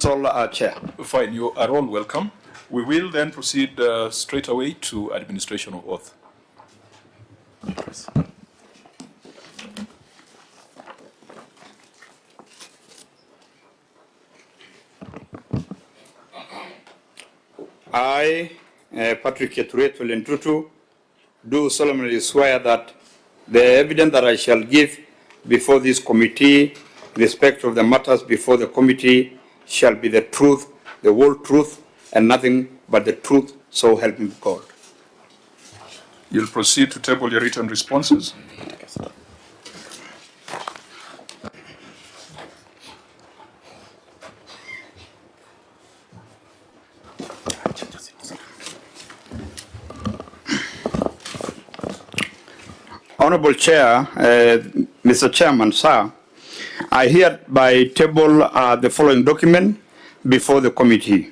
Chair. Fine, you are all welcome. We will then proceed straight away to administration of oath. I, Patrick Keturetu Lentutu, do solemnly swear that the evidence that I shall give before this committee in respect of the matters before the committee shall be the truth, the whole truth, and nothing but the truth, so help me God. You'll proceed to table your written responses. Honorable Chair, Mr. Chairman, sir, I hereby table the following document before the committee.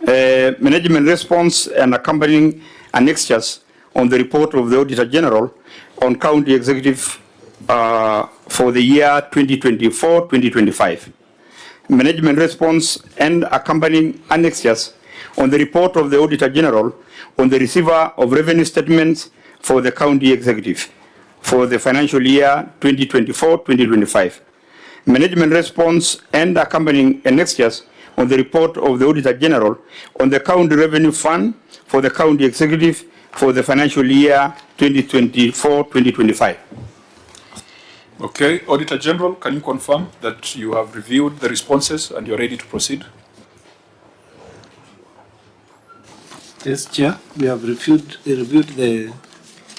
Management response and accompanying annexures on the report of the Auditor General on County Executive for the year 2024-2025. Management response and accompanying annexures on the report of the Auditor General on the receiver of revenue statements for the County Executive for the financial year 2024-2025. Management response and accompanying annexures on the report of the Auditor General on the County Revenue Fund for the County Executive for the financial year 2024-2025. Okay, Auditor General, can you confirm that you have reviewed the responses and you're ready to proceed? Yes, Chair, we have reviewed the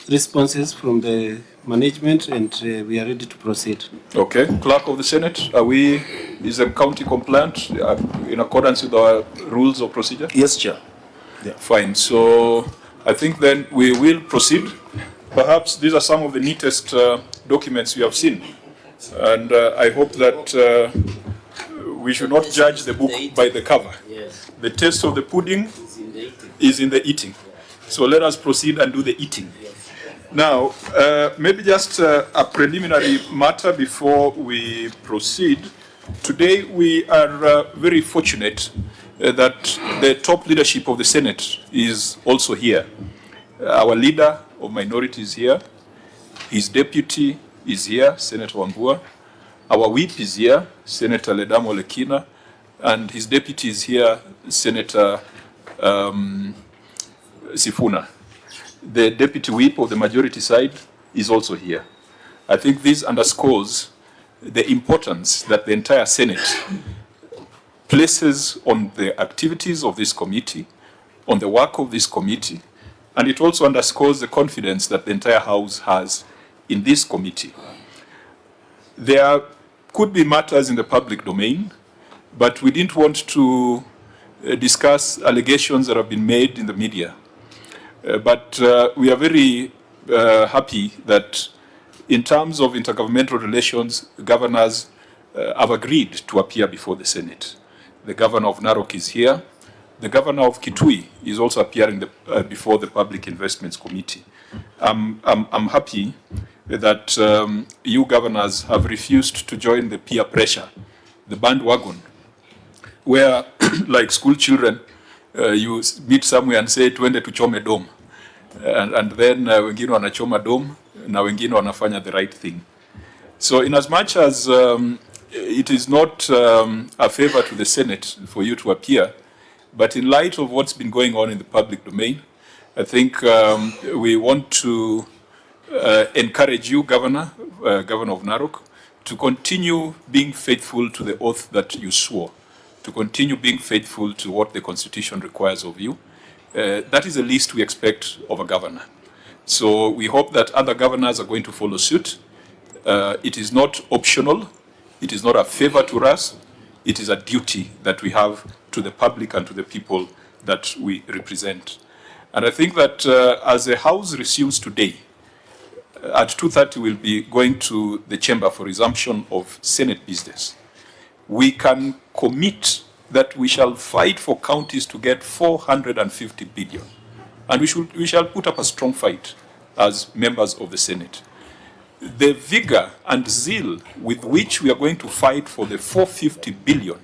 responses from the management and we are ready to proceed. Okay, Clerk of the Senate, is the county compliant in accordance with our rules of procedure? Yes, Chair. Yeah. Fine, so I think then we will proceed. Perhaps these are some of the neatest documents we have seen. And I hope that we should not judge the book by the cover. Yes. The taste of the pudding is in the eating. So let us proceed and do the eating. Now, maybe just a preliminary matter before we proceed. Today we are very fortunate that the top leadership of the Senate is also here. Our leader of minority is here. His deputy is here, Senator Wambua. Our whip is here, Senator Ledamo Lekina. And his deputy is here, Senator Sifuna. The deputy whip of the majority side is also here. I think this underscores the importance that the entire Senate places on the activities of this committee, on the work of this committee, and it also underscores the confidence that the entire House has in this committee. There could be matters in the public domain, but we didn't want to discuss allegations that have been made in the media. But we are very happy that in terms of intergovernmental relations, governors have agreed to appear before the Senate. The governor of Narok is here. The governor of Kitui is also appearing before the Public Investments Committee. I'm happy that you governors have refused to join the peer pressure, the bandwagon, where like school children, you meet somewhere and say, twende tuchome dom. And then wengine wanachoma dom, na wengine wanafanya the right thing. So in as much as it is not a favor to the Senate for you to appear, but in light of what's been going on in the public domain, I think we want to encourage you, Governor of Narok, to continue being faithful to the oath that you swore, to continue being faithful to what the Constitution requires of you. That is the least we expect of a governor. So we hope that other governors are going to follow suit. It is not optional. It is not a favor to us. It is a duty that we have to the public and to the people that we represent. And I think that as the House resumes today, at 2:30 we'll be going to the chamber for resumption of Senate business. We can commit that we shall fight for counties to get 450 billion. And we shall put up a strong fight as members of the Senate. The vigor and zeal with which we are going to fight for the 450 billion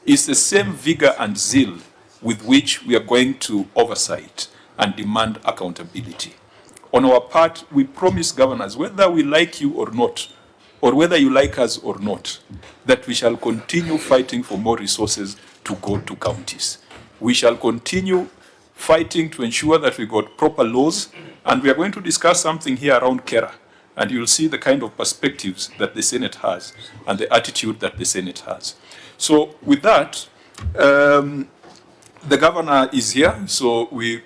is the same vigor and zeal with which we are going to oversight and demand accountability. On our part, we promise governors, whether we like you or not, or whether you like us or not, that we shall continue fighting for more resources to go to counties. We shall continue fighting to ensure that we got proper laws, and we are going to discuss something here around Kera, and you'll see the kind of perspectives that the Senate has and the attitude that the Senate has. So with that, the governor is here, so we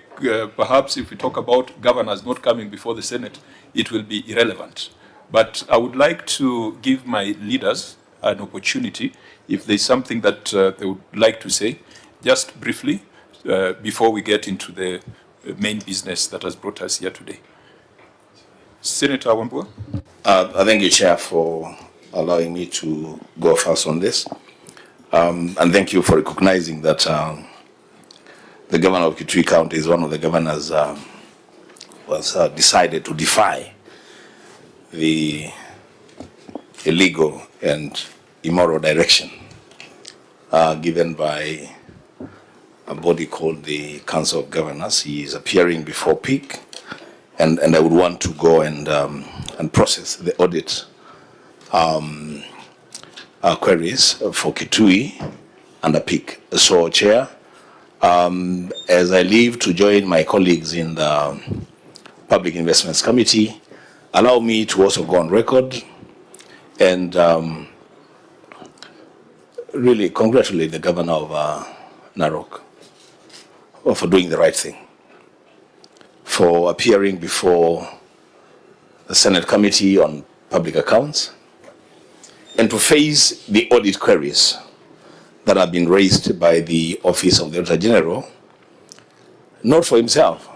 perhaps if we talk about governors not coming before the Senate, it will be irrelevant. But I would like to give my leaders an opportunity, if there's something that they would like to say, just briefly, before we get into the main business that has brought us here today. Senator Wambua. Thank you, Chair, for allowing me to go first on this. And thank you for recognizing that the governor of Kitui County is one of the governors was decided to defy the illegal and immoral direction given by a body called the Council of Governors. He is appearing before PIC, and I would want to go and process the audit queries for Kitui under PIC. So, Chair, as I leave to join my colleagues in the Public Investments Committee, allow me to also go on record and really congratulate the governor of Narok for doing the right thing, for appearing before the Senate Committee on Public Accounts, and to face the audit queries that have been raised by the Office of the Auditor General, not for himself,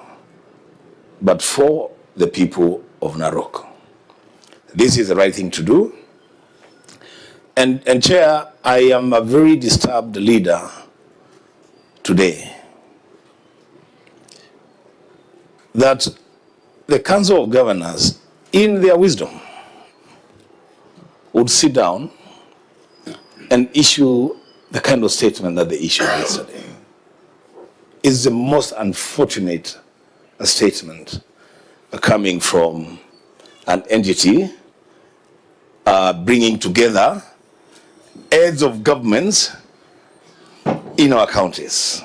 but for the people of Narok. This is the right thing to do. And Chair, I am a very disturbed leader today that the Council of Governors, in their wisdom, would sit down and issue the kind of statement that they issued yesterday. It's the most unfortunate statement coming from an entity bringing together heads of governments in our counties.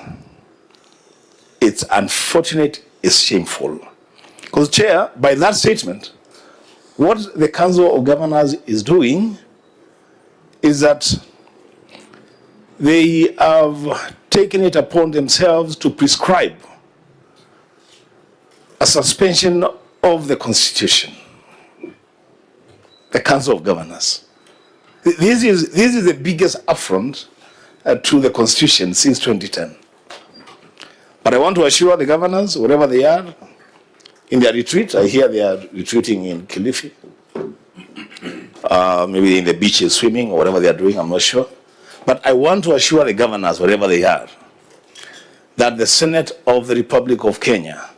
It's unfortunate, it's shameful. Because, Chair, by that statement, what the Council of Governors is doing is that they have taken it upon themselves to prescribe a suspension of the Constitution, the Council of Governors. This is the biggest affront to the Constitution since 2010. But I want to assure the governors, wherever they are, in their retreat, I hear they are retreating in Kilifi, maybe in the beaches swimming or whatever they are doing, I'm not sure. But I want to assure the governors, wherever they are, that the Senate of the Republic of Kenya,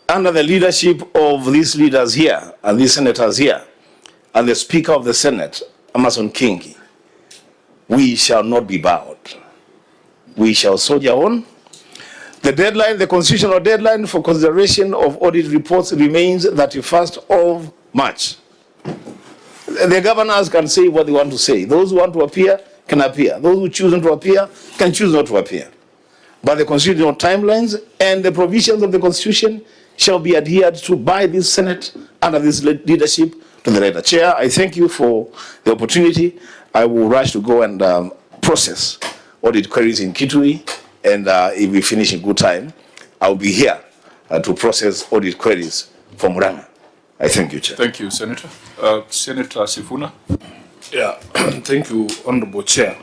under the leadership of these leaders here and these senators here, and the Speaker of the Senate, Amason Kingi, we shall not be bowed. We shall soldier on. The deadline, the constitutional deadline for consideration of audit reports remains 31st of March. The governors can say what they want to say. Those who want to appear can appear. Those who choose not to appear can choose not to appear. But the constitutional timelines and the provisions of the Constitution shall be adhered to by this Senate under this leadership to the letter. Chair, I thank you for the opportunity. I will rush to go and process audit queries in Kitui, and if we finish in good time, I'll be here to process audit queries from Muranga. I thank you, Chair. Thank you, Senator. Senator Sifuna. Yeah, thank you, Honorable Chair.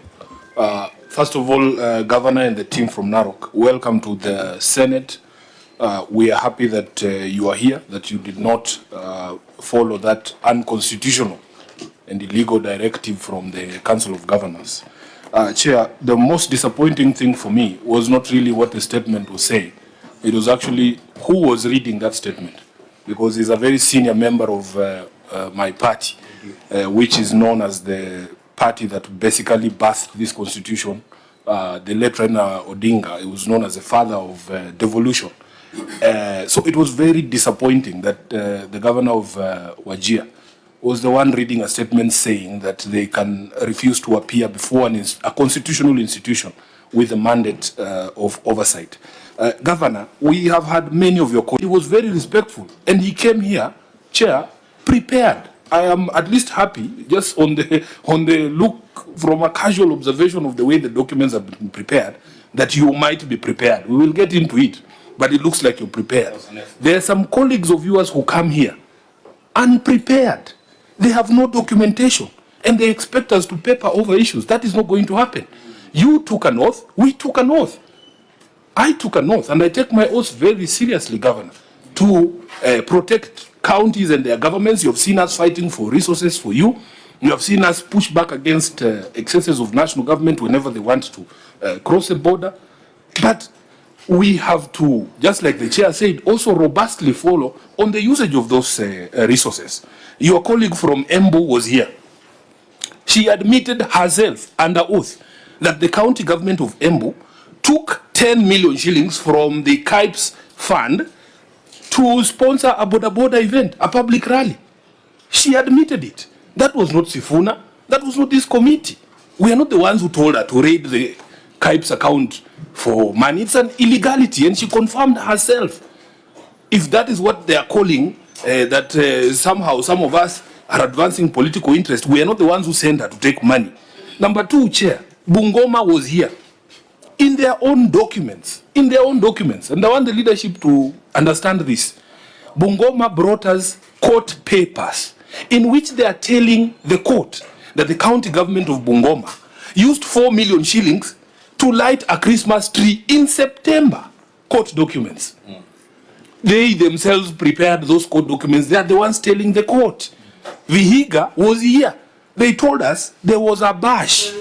First of all, Governor and the team from Narok, welcome to the Senate. We are happy that you are here, that you did not follow that unconstitutional and illegal directive from the Council of Governors. Chair, the most disappointing thing for me was not really what the statement was saying. It was actually who was reading that statement, because he's a very senior member of my party, which is known as the party that basically birthed this constitution, the late Raila Odinga, he was known as the father of devolution. So it was very disappointing that the governor of Wajir was the one reading a statement saying that they can refuse to appear before a constitutional institution with a mandate of oversight. Governor, we have had many of your colleagues. He was very respectful, and he came here, Chair, prepared. I am at least happy, just on the look from a casual observation of the way the documents have been prepared, that you might be prepared. We will get into it, but it looks like you're prepared. There are some colleagues of yours who come here unprepared. They have no documentation, and they expect us to paper over issues. That is not going to happen. You took an oath, we took an oath. I took an oath, and I take my oath very seriously, Governor, to protect counties and their governments. You have seen us fighting for resources for you. You have seen us push back against excesses of national government whenever they want to cross a border. But we have to, just like the chair said, also robustly follow on the usage of those resources. Your colleague from Embu was here. She admitted herself under oath that the county government of Embu took 10 million shillings from the KIPES fund to sponsor a border event, a public rally. She admitted it. That was not Sifuna. That was not this committee. We are not the ones who told her to raid the KIPES account for money. It's an illegality, and she confirmed herself. If that is what they are calling, that somehow some of us are advancing political interest, we are not the ones who sent her to take money. Number two, Chair, Bungoma was here. In their own documents, and I want the leadership to understand this. Bungoma brought us court papers in which they are telling the court that the county government of Bungoma used 4 million shillings to light a Christmas tree in September. Court documents. They themselves prepared those court documents. They are the ones telling the court. Vihiga was here. They told us there was a bash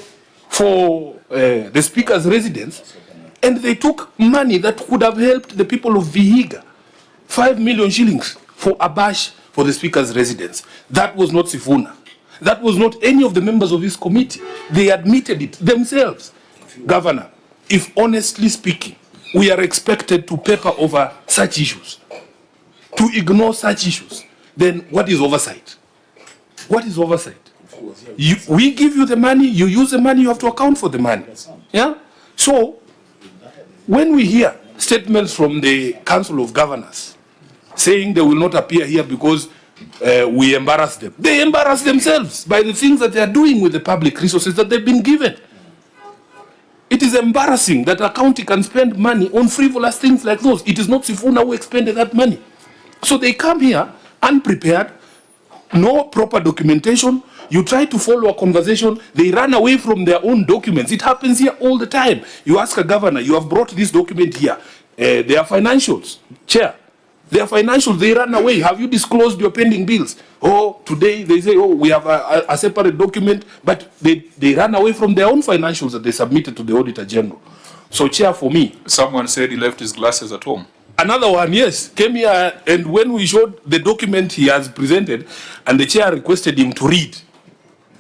for the speaker's residence, and they took money that could have helped the people of Vihiga. 5 million shillings for a bash for the speaker's residence. That was not Sifuna. That was not any of the members of this committee. They admitted it themselves. Governor, if honestly speaking, we are expected to paper over such issues, to ignore such issues, then what is oversight? What is oversight? We give you the money, you use the money, you have to account for the money. Yeah? So, when we hear statements from the Council of Governors saying they will not appear here because we embarrass them, they embarrass themselves by the things that they are doing with the public resources that they've been given. It is embarrassing that a county can spend money on frivolous things like those. It is not Sifuna who expended that money. So they come here unprepared, no proper documentation. You try to follow a conversation, they run away from their own documents. It happens here all the time. You ask a governor, you have brought this document here. They are financials, Chair. They are financials, they run away. Have you disclosed your pending bills? Oh, today they say, oh, we have a separate document, but they run away from their own financials that they submitted to the Auditor General. So, Chair, for me. Someone said he left his glasses at home. Another one, yes, came here, and when we showed the document he has presented, and the chair requested him to read,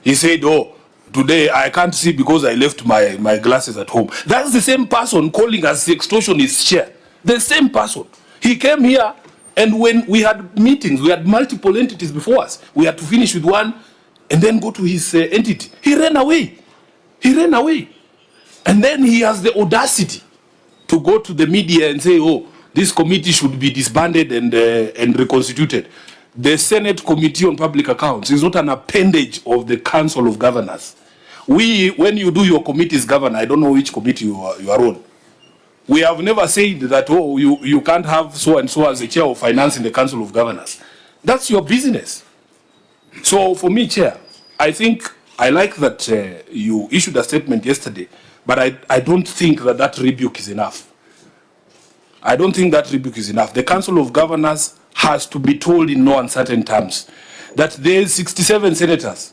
he said, oh, today I can't see because I left my glasses at home. That's the same person calling us the extortionist, Chair. The same person. He came here, and when we had meetings, we had multiple entities before us. We had to finish with one and then go to his entity. He ran away. He ran away. And then he has the audacity to go to the media and say, oh, this committee should be disbanded and reconstituted. The Senate Committee on Public Accounts is not an appendage of the Council of Governors. When you do your committees, Governor, I don't know which committee you are on. We have never said that, oh, you can't have so-and-so as the chair of finance in the Council of Governors. That's your business. So for me, Chair, I think I like that you issued a statement yesterday, but I don't think that rebuke is enough. I don't think that rebuke is enough. The Council of Governors has to be told in no uncertain terms that there's 67 senators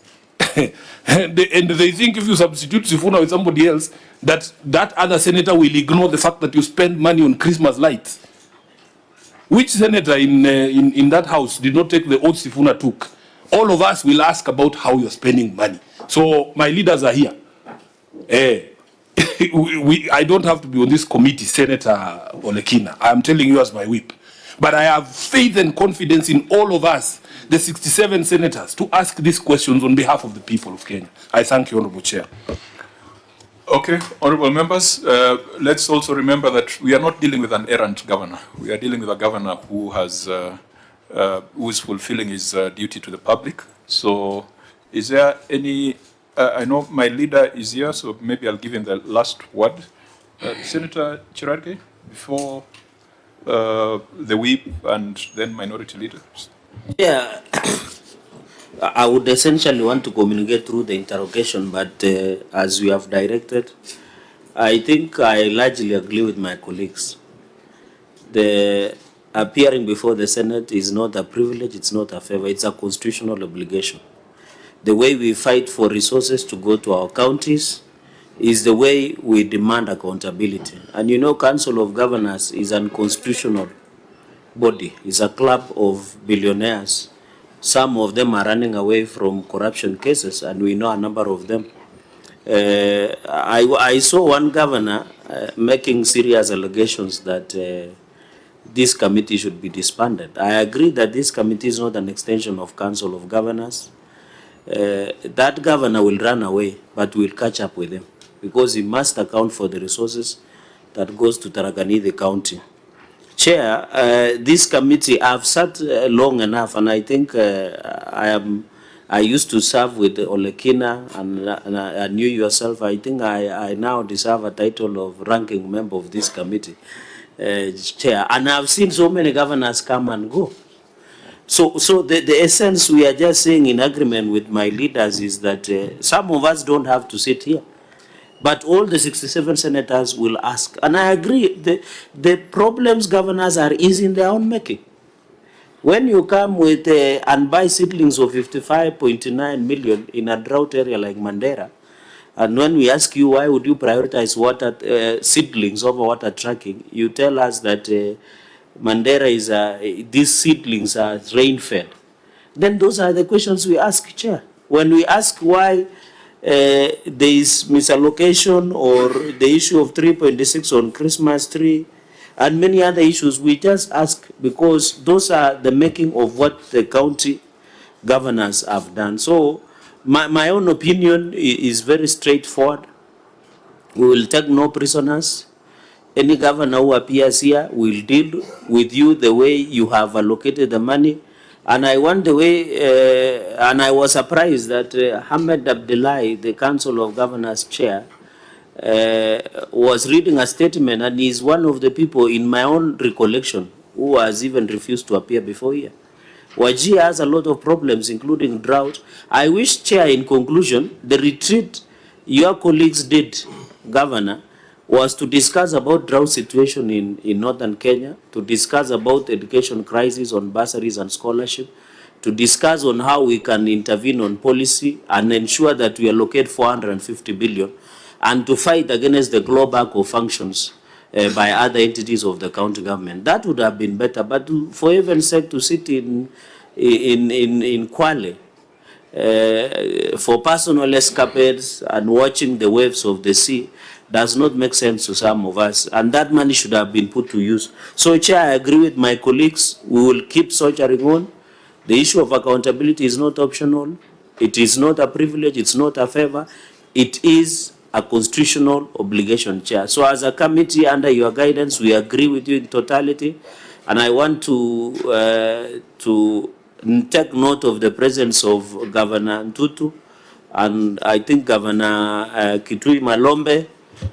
and they think if you substitute Sifuna with somebody else, that other senator will ignore the fact that you spend money on Christmas lights. Which senator in that house did not take the oath Sifuna took all of us will ask about how you're spending money. So my leaders are here. I don't have to be on this committee, Senator Olekina. I'm telling you as my whip. But I have faith and confidence in all of us, the 67 senators, to ask these questions on behalf of the people of Kenya. I thank you, Honorable Chair. Okay, honorable members, let's also remember that we are not dealing with an errant governor. We are dealing with a governor who has, who is fulfilling his duty to the public. So, is there any? I know my leader is here, so maybe I'll give him the last word. Senator Cherargei, before the whip and then minority leaders. Yeah. I would essentially want to communicate through the interrogation, but as we have directed, I think I largely agree with my colleagues. The appearing before the Senate is not a privilege, it's not a favor, it's a constitutional obligation. The way we fight for resources to go to our counties is the way we demand accountability. And you know, Council of Governors is an unconstitutional body, it's a club of billionaires. Some of them are running away from corruption cases, and we know a number of them. I saw one governor making serious allegations that this committee should be disbanded. I agree that this committee is not an extension of Council of Governors. That governor will run away, but we'll catch up with him because he must account for the resources that goes to Tharaka County. Chair, this committee, I've sat long enough, and I think I used to serve with Olekina, and I knew yourself. I think I now deserve a title of ranking member of this committee, Chair. And I've seen so many governors come and go. So the essence we are just saying in agreement with my leaders is that some of us don't have to sit here. But all the 67 senators will ask. And I agree, the problems governors are easy in their own making. When you come with and buy seedlings of 55.9 million in a drought area like Mandera, and when we ask you why would you prioritize water seedlings over water tracking, you tell us that Mandera is, these seedlings are rain-fed. Then those are the questions we ask, Chair. When we ask why there is misallocation or the issue of 3.6 on Christmas tree and many other issues, we just ask because those are the making of what the county governors have done. So my own opinion is very straightforward. We will take no prisoners. Any governor who appears here will deal with you the way you have allocated the money. And I want the way, and I was surprised that Ahmed Abdullahi, the Council of Governors chair, was reading a statement, and he's one of the people in my own recollection who has even refused to appear before here. Wajir has a lot of problems, including drought. I wish, Chair, in conclusion, the retreat your colleagues did, Governor, was to discuss about drought situation in northern Kenya, to discuss about education crisis on bursaries and scholarship, to discuss on how we can intervene on policy and ensure that we allocate 450 billion, and to fight against the global co-functions by other entities of the county government. That would have been better, but for heaven's sake, to sit in Kwale for personal escapades and watching the waves of the sea does not make sense to some of us, and that money should have been put to use. So, Chair, I agree with my colleagues. We will keep soldiering on. The issue of accountability is not optional. It is not a privilege. It's not a favor. It is a constitutional obligation, Chair. So, as a committee, under your guidance, we agree with you in totality, and I want to take note of the presence of Governor Ntutu, and I think Governor Kitui Malombe,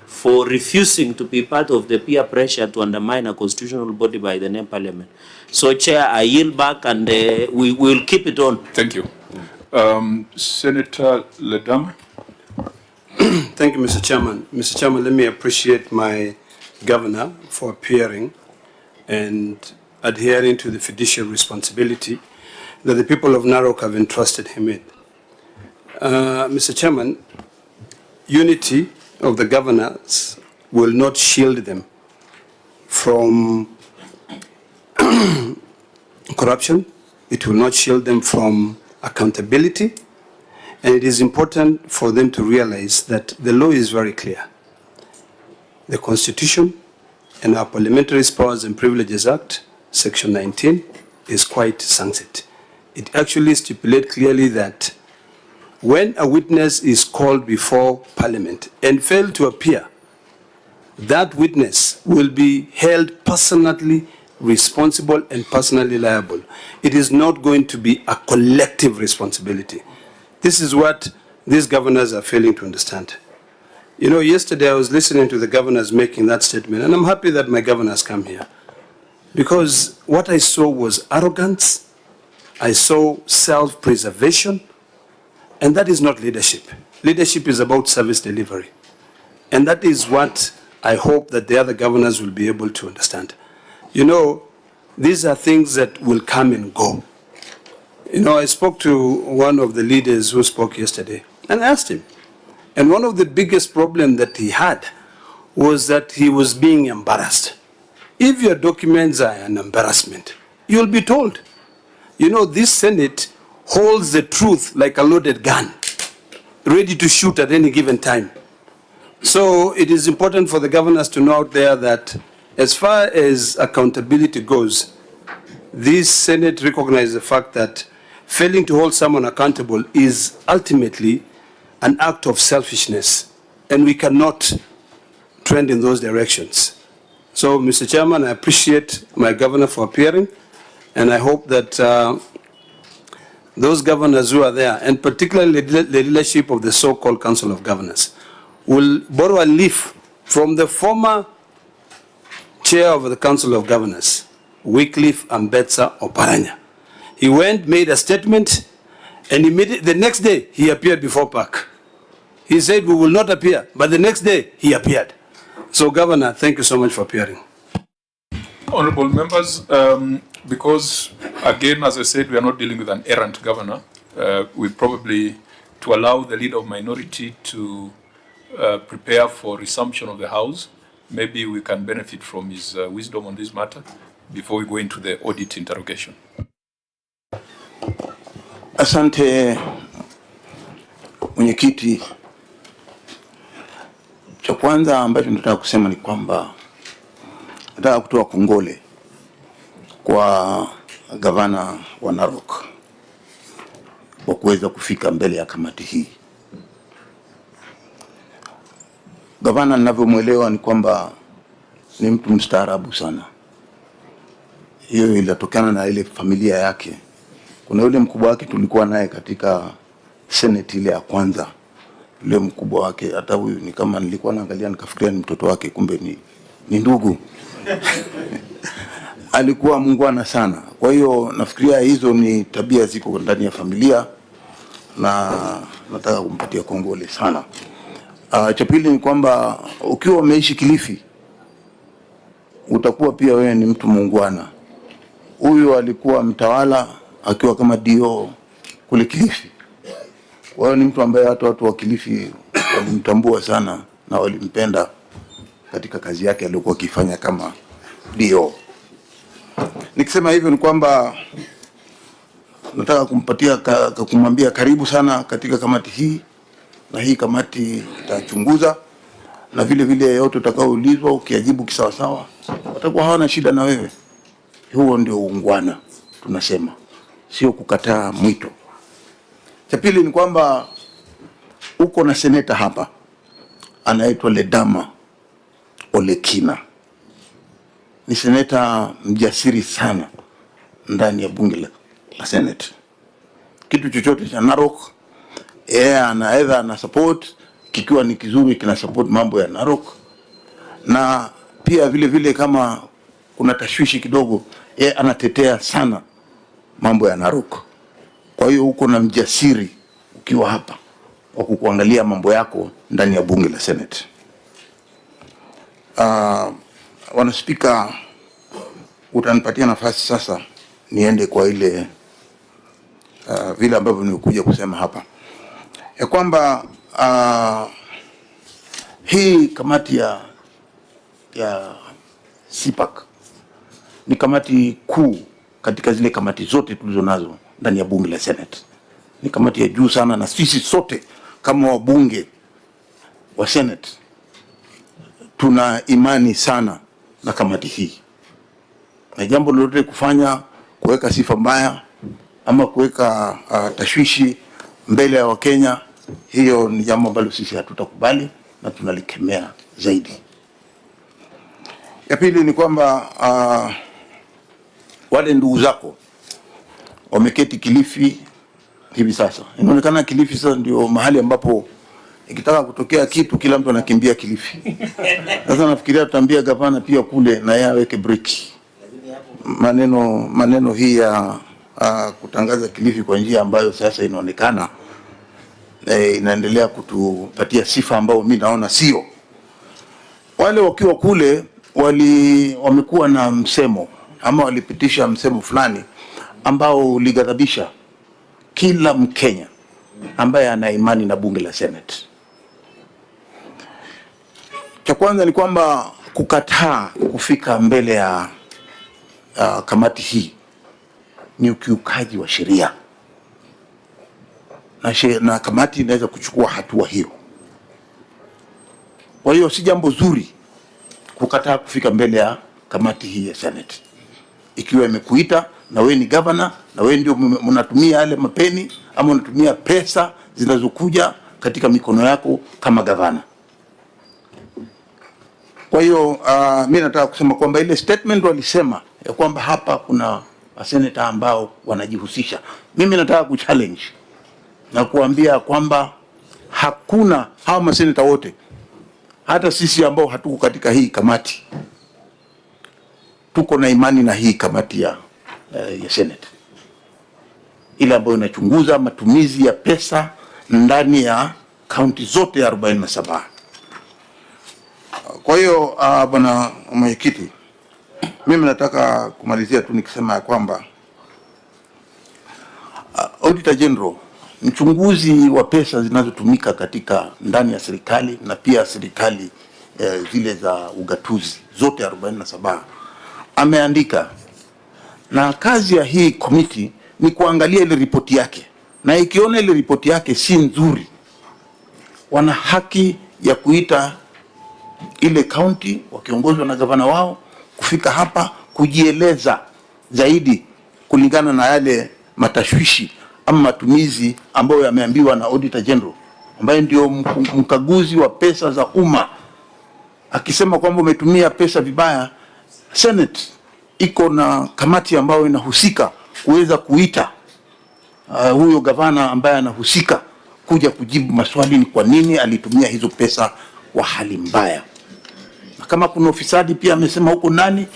for refusing to be part of the peer pressure to undermine a constitutional body by the NEM Parliament. So, Chair, I yield back, and we will keep it on. Thank you. Senator Ledama. Thank you, Mr. Chairman. Mr. Chairman, let me appreciate my governor for appearing and adhering to the fiduciary responsibility that the people of Narok have entrusted him with. Mr. Chairman, unity of the governors will not shield them from corruption. It will not shield them from accountability, and it is important for them to realize that the law is very clear. The Constitution and our Parliamentary Powers and Privileges Act, Section 19, is quite succinct. It actually stipulates clearly that when a witness is called before Parliament and fails to appear, that witness will be held personally responsible and personally liable. It is not going to be a collective responsibility. This is what these governors are failing to understand. You know, yesterday I was listening to the governors making that statement, and I'm happy that my governors come here, because what I saw was arrogance, I saw self-preservation, and that is not leadership. Leadership is about service delivery. And that is what I hope that the other governors will be able to understand. You know, these are things that will come and go. You know, I spoke to one of the leaders who spoke yesterday and asked him. And one of the biggest problems that he had was that he was being embarrassed. If your documents are an embarrassment, you'll be told. You know, this Senate holds the truth like a loaded gun, ready to shoot at any given time. So it is important for the governors to know out there that as far as accountability goes, this Senate recognizes the fact that failing to hold someone accountable is ultimately an act of selfishness, and we cannot trend in those directions. So, Mr. Chairman, I appreciate my governor for appearing, and I hope that those governors who are there, and particularly the leadership of the so-called Council of Governors, will borrow a leaf from the former chair of the Council of Governors, Wycliffe Ambetsa Oparanya. He went, made a statement, and immediately the next day he appeared before PAC. He said we will not appear, but the next day he appeared. So, Governor, thank you so much for appearing. Honorable members, because again, as I said, we are not dealing with an errant governor. We probably, to allow the leader of minority to prepare for resumption of the House, maybe we can benefit from his wisdom on this matter before we go into the audit interrogation. Asante mwenyekiti. Cha kwanza ambacho nataka kusema ni kwamba nataka kutoa kongole kwa gavana wa Narok kwa kuweza kufika mbele ya kamati hii. Gavana ninavyomuelewa ni kwamba ni mtu mstaarabu sana. Hiyo ilitokana na ile familia yake. Kuna yule mkubwa wake tulikuwa naye katika Senate ile ya kwanza. Yule mkubwa wake, hata huyu ni kama nilikuwa naangalia nikafikiria ni mtoto wake, kumbe ni ndugu. Alikuwa muungwana sana. Kwa hiyo nafikiria hizo ni tabia ziko ndani ya familia, na nataka kumpatia kongole sana. Cha pili ni kwamba ukiwa umeishi Kilifi utakuwa pia wewe ni mtu muungwana. Huyu alikuwa mtawala akiwa kama dio kule Kilifi. Kwa hiyo ni mtu ambaye watu wa Kilifi walimtambua sana na walimpenda katika kazi yake aliyokuwa akifanya kama dio. Nikisema hivyo ni kwamba nataka kumwambia karibu sana katika kamati hii, na hii kamati itachunguza, na vile vile yote utakaoulizwa ukiajibu kisawa sawa watakuwa hawana shida na wewe. Huo ndio uungwana tunasema, sio kukataa mwito. Cha pili ni kwamba uko na seneta hapa anaitwa Ledama Olekina. Ni seneta mjasiri sana ndani ya bunge la Senate. Kitu chochote cha Narok anaweza na support, kikiwa ni kizuri kina support mambo ya Narok, na pia vile vile kama kuna tashwishi kidogo anatetea sana mambo ya Narok. Kwa hiyo uko na mjasiri ukiwa hapa kwa kukuangalia mambo yako ndani ya bunge la Senate. Wana speaker, utanipatia nafasi sasa niende kwa ile vile ambavyo nimekuja kusema hapa, ya kwamba hii kamati ya CPAC ni kamati kuu katika zile kamati zote tulizo nazo ndani ya bunge la Senate. ni kamati ya juu sana, na sisi sote kama wabunge wa Senate tuna imani sana na kamati hii, na jambo lolote kufanya kuweka sifa mbaya ama kuweka tashwishi mbele ya Wakenya, hiyo ni jambo ambalo sisi hatutakubali na tunalikemea zaidi. Ya pili ni kwamba wale ndugu zako wameketi Kilifi hivi sasa. Inaonekana Kilifi sasa ndio mahali ambapo ikitaka kutokea kitu kila mtu anakimbia Kilifi. Sasa nafikiria tutaambia gavana pia kule na yeye aweke break. Maneno hii ya kutangaza Kilifi kwa njia ambayo sasa inaonekana inaendelea kutupatia sifa ambayo mimi naona sio. Wale wakiwa kule wamekuwa na msemo ama walipitisha msemo fulani ambao ulighadhabisha kila Mkenya ambaye ana imani na bunge la Senate. Cha kwanza ni kwamba kukataa kufika mbele ya kamati hii ni ukiukaji wa sheria, na kamati inaweza kuchukua hatua hiyo. Kwa hiyo si jambo zuri kukataa kufika mbele ya kamati hii ya Senate ikiwa imekuita na wewe ni governor na wewe ndio mnatumia yale mapeni ama unatumia pesa zinazokuja katika mikono yako kama governor. Kwa hiyo mimi nataka kusema kwamba ile statement walisema ya kwamba hapa kuna maseneta ambao wanajihusisha, mimi nataka kuchallenge na kuambia kwamba hakuna hao maseneta wote, hata sisi ambao hatuko katika hii kamati tuko na imani na hii kamati ya Senate ile ambayo inachunguza matumizi ya pesa ndani ya kaunti zote 47. Kwa hiyo bwana mwenyekiti, mimi nataka kumalizia tu nikisema ya kwamba Auditor General, mchunguzi wa pesa zinazotumika katika ndani ya serikali na pia serikali zile za ugatuzi zote 47, ameandika, na kazi ya hii committee ni kuangalia ile ripoti yake, na ikiona ile ripoti yake si nzuri, wana haki ya kuita ile county wakiongozwa na gavana wao kufika hapa kujieleza zaidi kulingana na yale matashwishi ama matumizi ambayo yameambiwa na Auditor General ambaye ndio mkaguzi wa pesa za umma, akisema kwamba umetumia pesa vibaya. Senate iko na kamati ambayo inahusika kuweza kuita huyo gavana ambaye anahusika kuja kujibu maswali ni kwa nini alitumia hizo pesa kwa hali mbaya. Na kama kuna ufisadi pia amesema huko nani,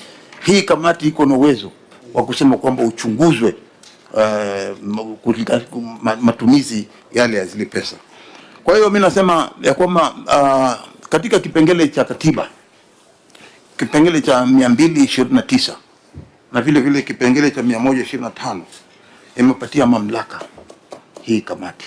hii kamati iko na uwezo wa kusema kwamba uchunguzwe matumizi yale ya zile pesa. Kwa hiyo mimi nasema ya kwamba katika kipengele cha katiba, kipengele cha 229 na vile vile kipengele cha 125 imepatia mamlaka hii kamati,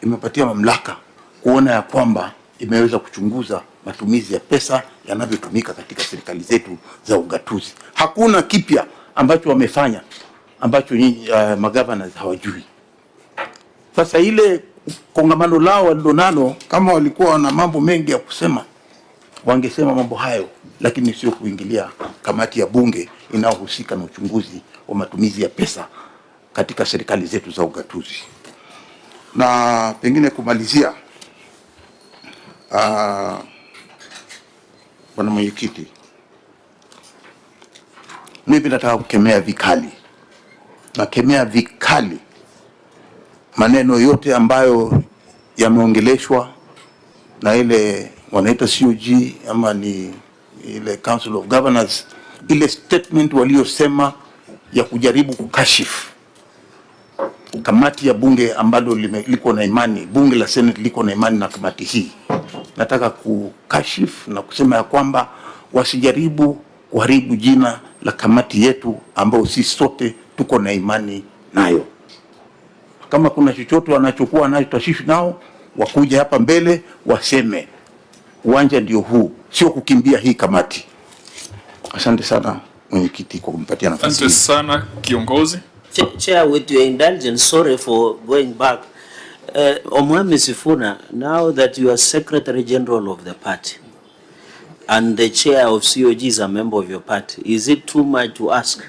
imepatia mamlaka kuona ya kwamba imeweza kuchunguza matumizi ya pesa yanavyotumika katika serikali zetu za ugatuzi. Hakuna kipya ambacho wamefanya ambacho magavana hawajui. Sasa ile kongamano lao walilonalo, kama walikuwa na mambo mengi ya kusema, wangesema mambo hayo, lakini sio kuingilia kamati ya bunge inayohusika na uchunguzi wa matumizi ya pesa katika serikali zetu za ugatuzi. Na pengine kumalizia, bwana mwenyekiti, mimi nataka kukemea vikali, nakemea vikali maneno yote ambayo yameongeleshwa na ile wanaita COG ama ni ile Council of Governors, ile statement waliosema ya kujaribu kukashifu kamati ya bunge ambalo liko na imani, bunge la Senate liko na imani na kamati hii. Nataka kukashifu na kusema ya kwamba wasijaribu kuharibu jina la kamati yetu ambao sisi sote tuko na imani nayo. Kama kuna chochote wanachokuwa nacho tashishi nao, wakuja hapa mbele waseme. Uwanja ndio huu, sio kukimbia hii kamati. Asante sana mwenyekiti kwa kumpatia nafasi. Asante sana kiongozi. Chair, with your indulgence, sorry for going back. Sen.Sifuna, now that you are Secretary General of the party and the chair of COG is a member of your party, is it too much to ask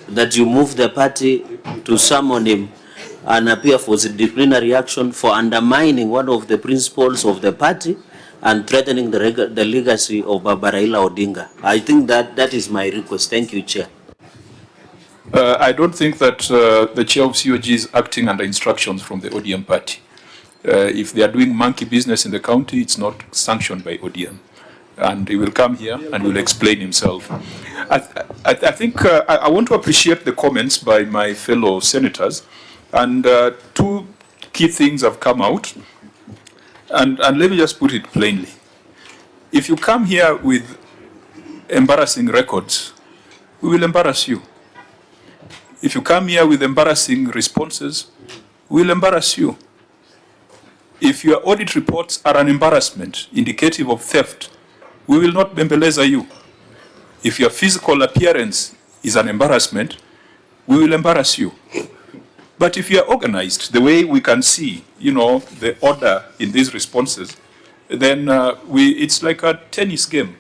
that you move the party to summon him and appear for disciplinary action for undermining one of the principles of the party and threatening the legacy of Raila Odinga? I think that is my request. Thank you, Chair. I don't think that the chair of COG is acting under instructions from the ODM party. If they are doing monkey business in the county, it's not sanctioned by ODM. And he will come here and will explain himself. I think I want to appreciate the comments by my fellow senators. And two key things have come out. And let me just put it plainly. If you come here with embarrassing records, we will embarrass you. If you come here with embarrassing responses, we'll embarrass you. If your audit reports are an embarrassment, indicative of theft, we will not bembeleza you. If your physical appearance is an embarrassment, we will embarrass you. But if you are organized, the way we can see, the order in these responses, then it's like a tennis game.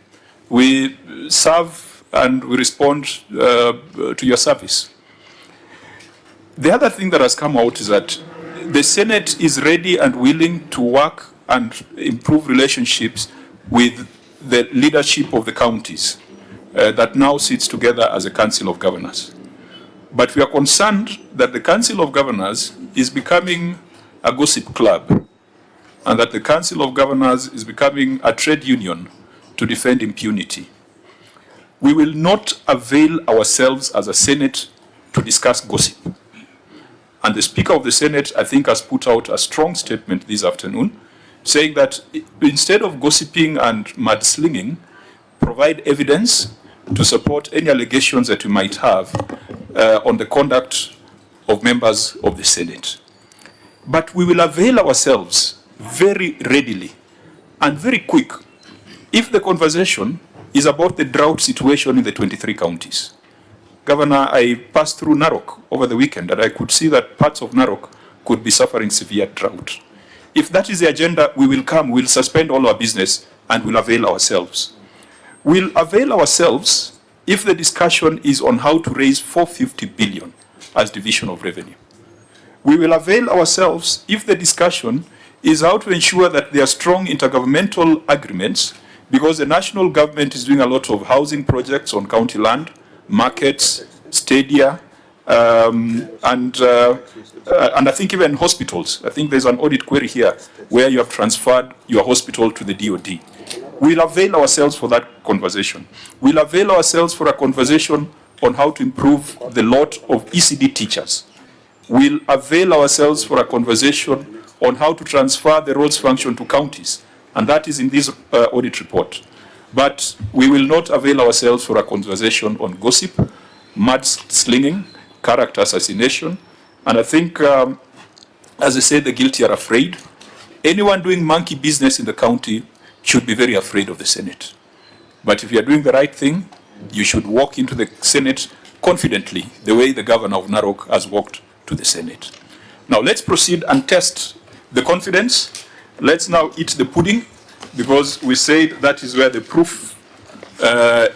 We serve and we respond to your service. The other thing that has come out is that the Senate is ready and willing to work and improve relationships with the leadership of the counties that now sits together as a Council of Governors. But we are concerned that the Council of Governors is becoming a gossip club and that the Council of Governors is becoming a trade union to defend impunity. We will not avail ourselves as a Senate to discuss gossip. And the Speaker of the Senate, I think, has put out a strong statement this afternoon, saying that instead of gossiping and mudslinging, provide evidence to support any allegations that you might have on the conduct of members of the Senate. But we will avail ourselves very readily and very quick if the conversation is about the drought situation in the 23 counties. Governor, I passed through Narok over the weekend and I could see that parts of Narok could be suffering severe drought. If that is the agenda, we will come, we'll suspend all our business and we'll avail ourselves. We'll avail ourselves if the discussion is on how to raise 450 billion as division of revenue. We will avail ourselves if the discussion is how to ensure that there are strong intergovernmental agreements, because the national government is doing a lot of housing projects on county land, markets, stadia, and I think even hospitals. I think there's an audit query here where you have transferred your hospital to the DOD. We'll avail ourselves for that conversation. We'll avail ourselves for a conversation on how to improve the lot of ECD teachers. We'll avail ourselves for a conversation on how to transfer the roads function to counties, and that is in this audit report. But we will not avail ourselves for a conversation on gossip, mudslinging, character assassination, and I think, as I said, the guilty are afraid. Anyone doing monkey business in the county should be very afraid of the Senate. But if you are doing the right thing, you should walk into the Senate confidently, the way the governor of Narok has walked to the Senate. Now let's proceed and test the confidence. Let's now eat the pudding, because we said that is where the proof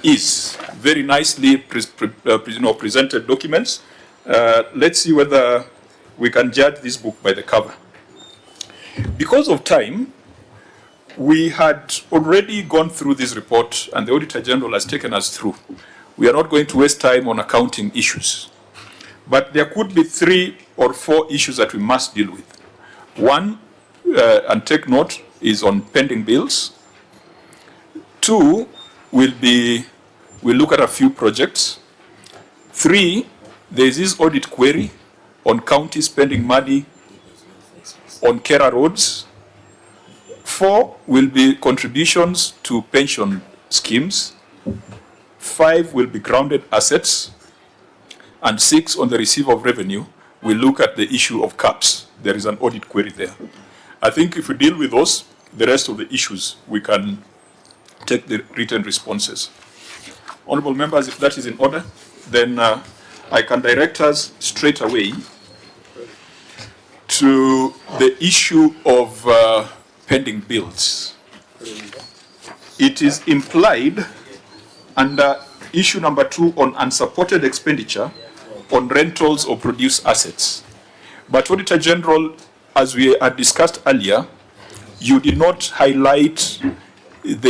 is. Very nicely presented documents. Let's see whether we can judge this book by the cover. Because of time, we had already gone through this report and the Auditor General has taken us through. We are not going to waste time on accounting issues. But there could be 3 or 4 issues that we must deal with. One, and take note, is on pending bills. 2, we'll look at a few projects. 3, there is this audit query on county spending money on Kera roads. 4 will be contributions to pension schemes. 5 will be grounded assets. And 6, on the receipt of revenue, we'll look at the issue of caps. There is an audit query there. I think if we deal with those, the rest of the issues, we can take the written responses. Honorable members, if that is in order, then I can direct us straight away to the issue of pending bills. It is implied under issue number 2 on unsupported expenditure on rentals or produced assets. But Auditor General, as we had discussed earlier, you did not highlight the